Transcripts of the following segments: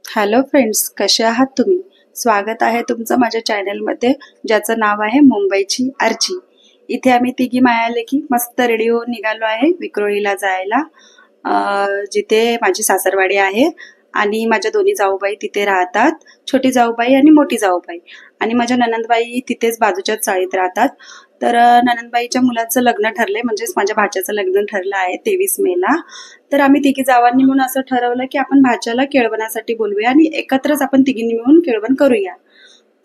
Hello friends, कसे आहात तुम्ही? स्वागत आहे तुमचं माझ्या चॅनलमध्ये, ज्याचं नाव आहे मुंबईची आरची. इथे आम्ही तिघी मायालेकी मस्त रेडी होऊन निघालो आहे विक्रोळीला जायला, जिथे माझी सासरवाडी आहे आणि माझ्या दोन्ही जाऊबाई तिथे राहतात, छोटी जाऊबाई आणि मोठी जाऊबाई. आणि माझ्या ननंदबाई तिथेच बाजूच्याच चाळीत राहतात. तर ननंदबाईच्या मुलाचं लग्न ठरलंय, म्हणजेच माझ्या भाच्याचं लग्न ठरलं आहे 23 मेला. तर आम्ही तिघी जावांनी म्हणून असं ठरवलं की आपण भाच्याला केळवणासाठी बोलवूया आणि एकत्रच आपण तिघींनी मिळून केळवण करूया.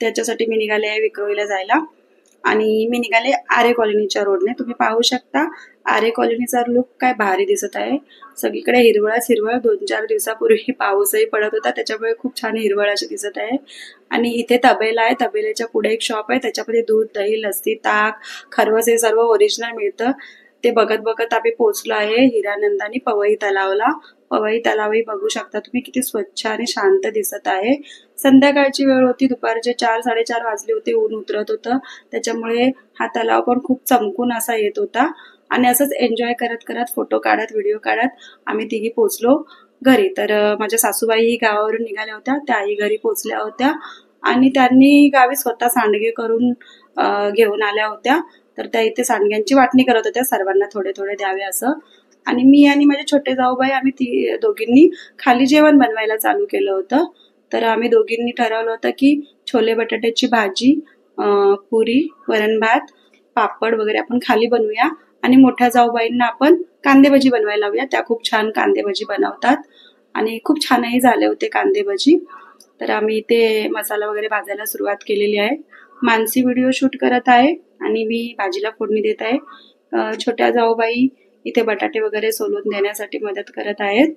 त्याच्यासाठी मी निघाले आहे विक्रोळीला जायला. आणि मी निघाले आरे कॉलनीच्या रोडने. तुम्ही पाहू शकता आरे कॉलनीचा लुक काय भारी दिसत आहे. सगळीकडे हिरवळच हिरवळ. 2-4 दिवसापूर्वी पाऊसही पडत होता, त्याच्यामुळे खूप छान हिरवळ अशी दिसत आहे. आणि इथे तबेला आहे, तबेल्याच्या पुढे एक शॉप आहे, त्याच्यामध्ये दूध, दही, लस्सी, ताक, खरवस हे सर्व ओरिजिनल मिळतं. ते बघत बघत आम्ही पोहोचलो आहे हिरानंद आणि पवई तलावला. पवई तलावही बघू शकता तुम्ही, किती स्वच्छ आणि शांत दिसत आहे. संध्याकाळची वेळ होती, दुपारचे 4-4:30 वाजले होते, ऊन उतरत होतं, त्याच्यामुळे हा तलाव पण खूप चमकून असा येत होता. आणि असंच एन्जॉय करत करत, फोटो काढत, व्हिडिओ काढत आम्ही तिघी पोहोचलो घरी. तर माझ्या सासूबाई गावावरून निघाल्या होत्या, त्याही घरी पोहोचल्या होत्या आणि त्यांनी गावी स्वतः सांडगे करून घेऊन आल्या होत्या. तर त्या इथे सांडग्यांची वाटणी करत होत्या, सर्वांना थोडे थोडे द्यावे असं. आणि मी आणि माझे छोटे जाऊबाई आम्ही दोघींनी खाली जेवण बनवायला चालू केलं होतं. तर आम्ही दोघींनी ठरवलं होतं की छोले बटाट्याची भाजी, पुरी, वरण भात, पापड वगैरे आपण खाली बनवूया आणि मोठ्या जाऊबाईंना आपण कांदेभजी बनवायला लावूया. त्या खूप छान कांदेभजी बनवतात आणि खूप छानही झाले होते कांदेभजी. तर आम्ही इथे मसाला वगैरे भाजायला सुरुवात केलेली आहे. मानसी व्हिडिओ शूट करत आहे आणि मी भाजीला फोडणी देत आहे. छोट्या जाऊबाई इथे बटाटे वगैरे सोलून देण्यासाठी मदत करत आहेत.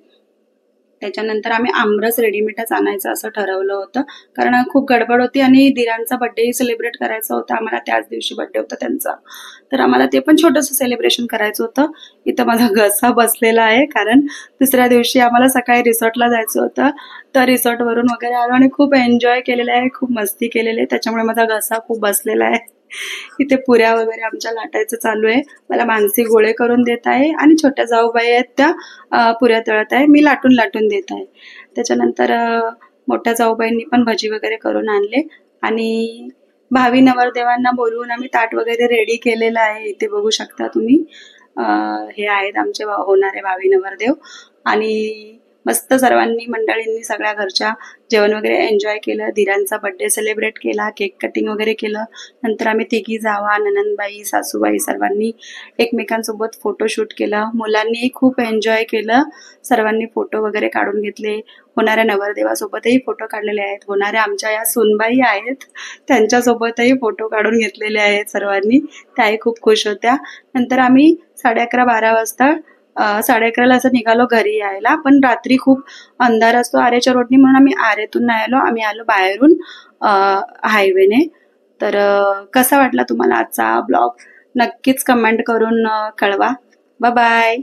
त्याच्यानंतर आम्ही आमरस रेडीमेडच आणायचं असं ठरवलं होतं, कारण खूप गडबड होती आणि दिरांचा बर्थडे सेलिब्रेट करायचा होता आम्हाला. त्याच दिवशी बर्थडे होता त्यांचा, तर आम्हाला ते पण छोटंसं सेलिब्रेशन करायचं होतं. इथं माझा घसा बसलेला आहे, कारण दुसऱ्या दिवशी आम्हाला सकाळी रिसॉर्टला जायचं होतं. तर रिसॉर्टवरून वगैरे आलो आणि खूप एन्जॉय केलेलं आहे, खूप मस्ती केलेली आहे, त्याच्यामुळे माझा घसा खूप बसलेला आहे. इथे पुऱ्या वगैरे आमच्या लाटायचं चालू आहे. मला मानसी गोळे करून देत आहे आणि छोट्या जाऊबाई आहेत त्या पुऱ्या तळत आहे, मी लाटून लाटून देत आहे. त्याच्यानंतर मोठ्या जाऊबाईंनी पण भजी वगैरे करून आणले आणि भावी नवरदेवांना बोलवून आम्ही ताट वगैरे रेडी केलेलं आहे. इथे बघू शकता तुम्ही, हे आहेत आमचे होणारे भावी नवरदेव. आणि मस्त सर्वांनी मंडळींनी सगळ्या घरच्या जेवण वगैरे एन्जॉय केलं. धीरांचा बर्थडे सेलिब्रेट केला, केक कटिंग वगैरे केलं. नंतर आम्ही तिघी जावा, ननंदबाई, सासूबाई सर्वांनी एकमेकांसोबत फोटोशूट केलं. मुलांनी खूप एन्जॉय केलं, सर्वांनी फोटो वगैरे काढून घेतले. होणाऱ्या नवरदेवासोबतही फोटो काढलेले आहेत. होणाऱ्या आमच्या या सूनबाई आहेत, त्यांच्यासोबतही फोटो काढून घेतलेले आहेत सर्वांनी, त्याही खूप खुश होत्या. नंतर आम्ही 11:30-12 वाजता 11:30ला असं निघालो घरी यायला. पण रात्री खूप अंधार असतो आरेच्या रोडनी, म्हणून आम्ही आरेतून नाही आलो, आम्ही आलो बाहेरून हायवेने. तर कसा वाटला तुम्हाला आजचा ब्लॉग? नक्कीच कमेंट करून कळवा. Bye bye.